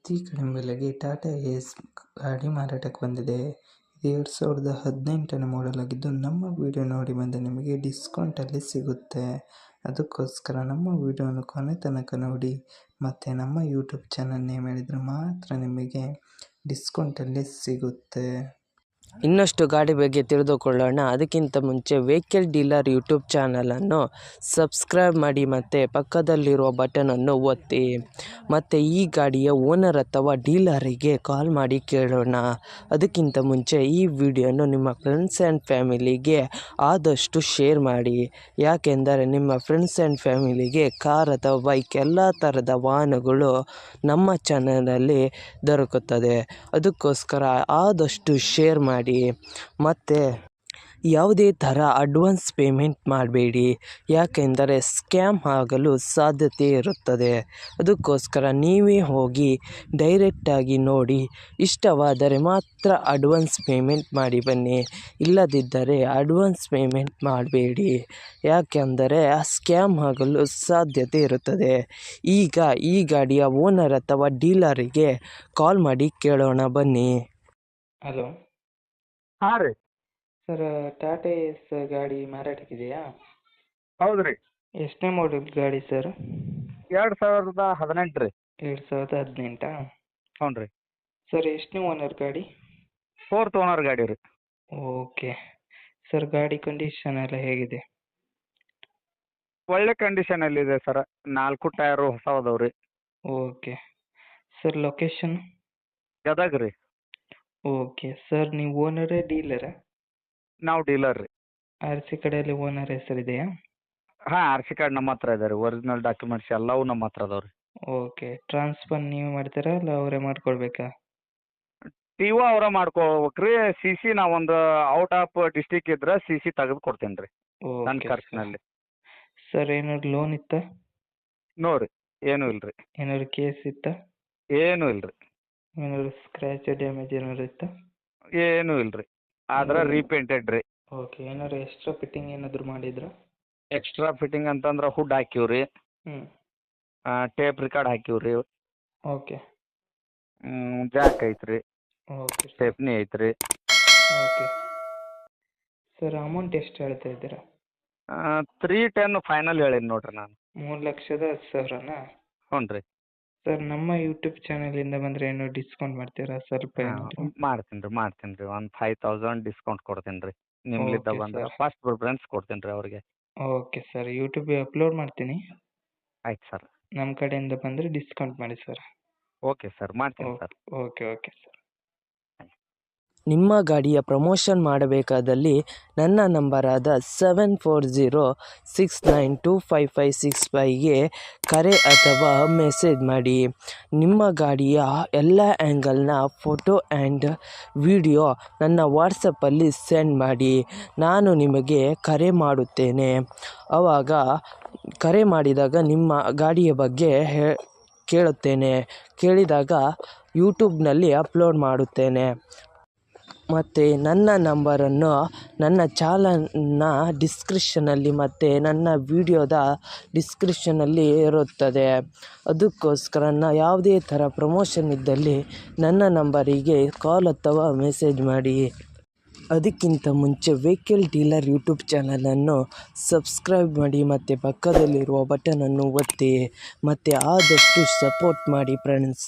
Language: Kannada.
ಅತಿ ಕಡಿಮೆ ಬೆಲೆಗೆ ಟಾಟಾ ಏಸ್ ಗಾಡಿ ಮಾರಾಟಕ್ಕೆ ಬಂದಿದೆ. ಇದು 2018ನೇ ಮಾಡೆಲ್ ಆಗಿದ್ದು, ನಮ್ಮ ವಿಡಿಯೋ ನೋಡಿ ಬಂದ ನಿಮಗೆ ಡಿಸ್ಕೌಂಟಲ್ಲಿ ಸಿಗುತ್ತೆ. ಅದಕ್ಕೋಸ್ಕರ ನಮ್ಮ ವಿಡಿಯೋನ ಕೊನೆ ತನಕ ನೋಡಿ ಮತ್ತು ನಮ್ಮ ಯೂಟ್ಯೂಬ್ ಚಾನಲ್ ನೇಮ್ ಹೇಳಿದರೆ ಮಾತ್ರ ನಿಮಗೆ ಡಿಸ್ಕೌಂಟಲ್ಲಿ ಸಿಗುತ್ತೆ. ಇನ್ನಷ್ಟು ಗಾಡಿ ಬಗ್ಗೆ ತಿಳಿದುಕೊಳ್ಳೋಣ. ಅದಕ್ಕಿಂತ ಮುಂಚೆ ವೆಹಿಕಲ್ ಡೀಲರ್ ಯೂಟ್ಯೂಬ್ ಚಾನಲನ್ನು ಸಬ್ಸ್ಕ್ರೈಬ್ ಮಾಡಿ ಮತ್ತು ಪಕ್ಕದಲ್ಲಿರುವ ಬಟನನ್ನು ಒತ್ತಿ. ಮತ್ತು ಈ ಗಾಡಿಯ ಓನರ್ ಅಥವಾ ಡೀಲರಿಗೆ ಕಾಲ್ ಮಾಡಿ ಕೇಳೋಣ. ಅದಕ್ಕಿಂತ ಮುಂಚೆ ಈ ವಿಡಿಯೋನು ನಿಮ್ಮ ಫ್ರೆಂಡ್ಸ್ ಆ್ಯಂಡ್ ಫ್ಯಾಮಿಲಿಗೆ ಆದಷ್ಟು ಶೇರ್ ಮಾಡಿ. ಯಾಕೆಂದರೆ ನಿಮ್ಮ ಫ್ರೆಂಡ್ಸ್ ಆ್ಯಂಡ್ ಫ್ಯಾಮಿಲಿಗೆ ಕಾರ್ ಅಥವಾ ಬೈಕ್ ಎಲ್ಲ ಥರದ ವಾಹನಗಳು ನಮ್ಮ ಚಾನಲಲ್ಲಿ ದೊರಕುತ್ತದೆ. ಅದಕ್ಕೋಸ್ಕರ ಆದಷ್ಟು ಶೇರ್ ಮಾಡಿ. ಮತ್ತು ಯಾವುದೇ ಥರ ಅಡ್ವಾನ್ಸ್ ಪೇಮೆಂಟ್ ಮಾಡಬೇಡಿ, ಯಾಕೆಂದರೆ ಸ್ಕ್ಯಾಮ್ ಆಗಲು ಸಾಧ್ಯತೆ ಇರುತ್ತದೆ. ಅದಕ್ಕೋಸ್ಕರ ನೀವೇ ಹೋಗಿ ಡೈರೆಕ್ಟಾಗಿ ನೋಡಿ, ಇಷ್ಟವಾದರೆ ಮಾತ್ರ ಅಡ್ವಾನ್ಸ್ ಪೇಮೆಂಟ್ ಮಾಡಿ ಬನ್ನಿ. ಇಲ್ಲದಿದ್ದರೆ ಅಡ್ವಾನ್ಸ್ ಪೇಮೆಂಟ್ ಮಾಡಬೇಡಿ, ಯಾಕೆಂದರೆ ಸ್ಕ್ಯಾಮ್ ಆಗಲು ಸಾಧ್ಯತೆ ಇರುತ್ತದೆ. ಈಗ ಈ ಗಾಡಿಯ ಓನರ್ ಅಥವಾ ಡೀಲರಿಗೆ ಕಾಲ್ ಮಾಡಿ ಕೇಳೋಣ ಬನ್ನಿ. ಹಲೋ ಹಾಂ ರೀ. ಸರ್, ಟಾಟಾ ಏಸ್ ಗಾಡಿ ಮಾರಾಟಕ್ಕಿದೆಯಾ? ಹೌದು ರೀ. ಎಷ್ಟನೇ ಮಾಡೆಲ್ ಗಾಡಿ ಸರ್? 2018 ರೀ. 2018? ಹ್ಞೂ ರೀ. ಸರ್, ಎಷ್ಟನೇ ಓನರ್ ಗಾಡಿ? 4th ಓನರ್ ಗಾಡಿ ರೀ. ಓಕೆ. ಸರ್, ಗಾಡಿ ಕಂಡೀಷನ್ ಎಲ್ಲ ಹೇಗಿದೆ? ಒಳ್ಳೆ ಕಂಡೀಷನಲ್ಲಿದೆ ಸರ್. 4 ಟೈರು ಹೊಸವದವು ರೀ. ಓಕೆ. Sir, location? ಗದಗ ರೀ. ಓಕೆ. ಸರ್, ನೀವು ಓನರೇ ಡೀಲರಾ? ನಾವು ಡೀಲರ್ ರೀ. ಆರ್ ಸಿ ಕಡೆಯಲ್ಲಿ ಓನರ್ ಹೆಸರಿದೆಯಾ? ಹಾಂ, ಆರ್ ಸಿ ಕಾರ್ಡ್ ನಮ್ಮ ಹತ್ರ ಇದೆ ರೀ. ಒರಿಜಿನಲ್ ಡಾಕ್ಯುಮೆಂಟ್ಸ್ ಎಲ್ಲವೂ ನಮ್ಮ ಹತ್ರ ಅದಾವೆ ರೀ. ಓಕೆ. ಟ್ರಾನ್ಸ್ಫರ್ ನೀವು ಮಾಡ್ತೀರಾ ಇಲ್ಲ ಅವರೇ ಮಾಡ್ಕೊಳ್ಬೇಕಾ? ಟಿಒ ಅವರ ಮಾಡ್ಕೋಬೇಕು ರೀ. ಸಿ ಸಿ ನಾವೊಂದು ಔಟ್ ಆಫ್ ಡಿಸ್ಟಿಕ್ ಇದ್ರೆ ಸಿ ಸಿ ತೆಗೆದು ಕೊಡ್ತೀನಿ ರೀ ನನ್ನ ಓಕೆ ಖರ್ಚಿನಲ್ಲಿ. ಸರ್, ಏನಾದ್ರು ಲೋನ್ ಇತ್ತಾ? ನೋ ರೀ, ಏನೂ ಇಲ್ಲ ರೀ. ಏನಾದ್ರು ಕೇಸ್ ಇತ್ತಾ? ಏನೂ ಇಲ್ಲ ರೀ. ಏನಾದ್ರು ಸ್ಕ್ರ್ಯಾಚ್ ಡ್ಯಾಮೇಜ್ ಏನಾದ್ರು ಇತ್ತಾ? ಏನೂ ಇಲ್ಲ ರೀ. ಆದ್ರೆ ರೀಪೇಂಟೆಡ್ ರೀ. ಓಕೆ. ಏನಾದ್ರು ಎಕ್ಸ್ಟ್ರಾ ಫಿಟ್ಟಿಂಗ್ ಏನಾದರೂ ಮಾಡಿದ್ರಾ? ಎಕ್ಸ್ಟ್ರಾ ಫಿಟ್ಟಿಂಗ್ ಅಂತಂದ್ರೆ ಹುಡ್ ಹಾಕಿವಿ ರೀ, ಹ್ಞೂ. ಟೇಪ್ ರಿಕಾರ್ಡ್ ಹಾಕಿವಿ ರೀ, ಓಕೆ. ಜಾಕ್ ಐತ್ರಿ, ಓಕೆ ಸರ್. ಸ್ಟೆಪ್ನಿ ಐತ್ರಿ. ಓಕೆ. ಸರ್, ಅಮೌಂಟ್ ಎಷ್ಟು ಹೇಳ್ತಾ ಇದ್ದೀರಾ? 310 ಫೈನಲ್ ಹೇಳೀನಿ ನೋಡ್ರಿ ನಾನು. 3,10,000ನಾ? ಹ್ಞೂ ರೀ. ಸರ್, ನಮ್ಮ ಯೂಟ್ಯೂಬ್ ಚಾನಲಿಂದ ಬಂದರೆ ಏನೋ ಡಿಸ್ಕೌಂಟ್ ಮಾಡ್ತೀರಾ ಸ್ವಲ್ಪ ಏನಾದರೂ? ಮಾಡ್ತೀನಿ ರೀ. ಒಂದು 5,000 ಡಿಸ್ಕೌಂಟ್ ಕೊಡ್ತೀನಿ ರೀ. ನಿಮ್ಲಿದ್ದ ಓಕೆ ಬಂದ್ರೆ ಸರ್. ಫಸ್ಟ್ ಪ್ರಿಫರೆನ್ಸ್ ಕೊಡ್ತೀನಿ ರೀ ಅವ್ರಿಗೆ. ಓಕೆ ಸರ್, ಯೂಟ್ಯೂಬಿಗೆ ಅಪ್ಲೋಡ್ ಮಾಡ್ತೀನಿ. ಆಯ್ತು ಸರ್. ನಮ್ಮ ಕಡೆಯಿಂದ ಬಂದರೆ ಡಿಸ್ಕೌಂಟ್ ಮಾಡಿ ಸರ್. ಓಕೆ ಸರ್, ಮಾಡ್ತೀನಿ okay sir. Okay okay sir. ನಿಮ್ಮ ಗಾಡಿಯ ಪ್ರಮೋಷನ್ ಮಾಡಬೇಕಾದಲ್ಲಿ ನನ್ನ ನಂಬರಾದ 7406925565ಗೆ ಕರೆ ಅಥವಾ ಮೆಸೇಜ್ ಮಾಡಿ. ನಿಮ್ಮ ಗಾಡಿಯ ಎಲ್ಲ ಆ್ಯಂಗಲ್ನ ಫೋಟೋ ಆ್ಯಂಡ್ ವಿಡಿಯೋ ನನ್ನ ವಾಟ್ಸಪ್ಪಲ್ಲಿ ಸೆಂಡ್ ಮಾಡಿ. ನಾನು ನಿಮಗೆ ಕರೆ ಮಾಡುತ್ತೇನೆ. ಆವಾಗ ಕರೆ ಮಾಡಿದಾಗ ನಿಮ್ಮ ಗಾಡಿಯ ಬಗ್ಗೆ ಕೇಳುತ್ತೇನೆ. ಕೇಳಿದಾಗ ಯೂಟ್ಯೂಬ್ನಲ್ಲಿ ಅಪ್ಲೋಡ್ ಮಾಡುತ್ತೇನೆ. ಮತ್ತು ನನ್ನ ನಂಬರನ್ನು ನನ್ನ ಚಾನಲ್ನ ಡಿಸ್ಕ್ರಿಪ್ಷನಲ್ಲಿ ಮತ್ತು ನನ್ನ ವಿಡಿಯೋದ ಡಿಸ್ಕ್ರಿಪ್ಷನಲ್ಲಿ ಇರುತ್ತದೆ. ಅದಕ್ಕೋಸ್ಕರ ಯಾವುದೇ ಥರ ಪ್ರಮೋಷನ್ ಇದ್ದಲ್ಲಿ ನನ್ನ ನಂಬರಿಗೆ ಕಾಲ್ ಅಥವಾ ಮೆಸೇಜ್ ಮಾಡಿ. ಅದಕ್ಕಿಂತ ಮುಂಚೆ ವೆಹಿಕಲ್ ಡೀಲರ್ ಯೂಟ್ಯೂಬ್ ಚಾನಲನ್ನು ಸಬ್ಸ್ಕ್ರೈಬ್ ಮಾಡಿ ಮತ್ತು ಪಕ್ಕದಲ್ಲಿರುವ ಬಟನನ್ನು ಒತ್ತಿ ಮತ್ತು ಆದಷ್ಟು ಸಪೋರ್ಟ್ ಮಾಡಿ ಫ್ರೆಂಡ್ಸ್.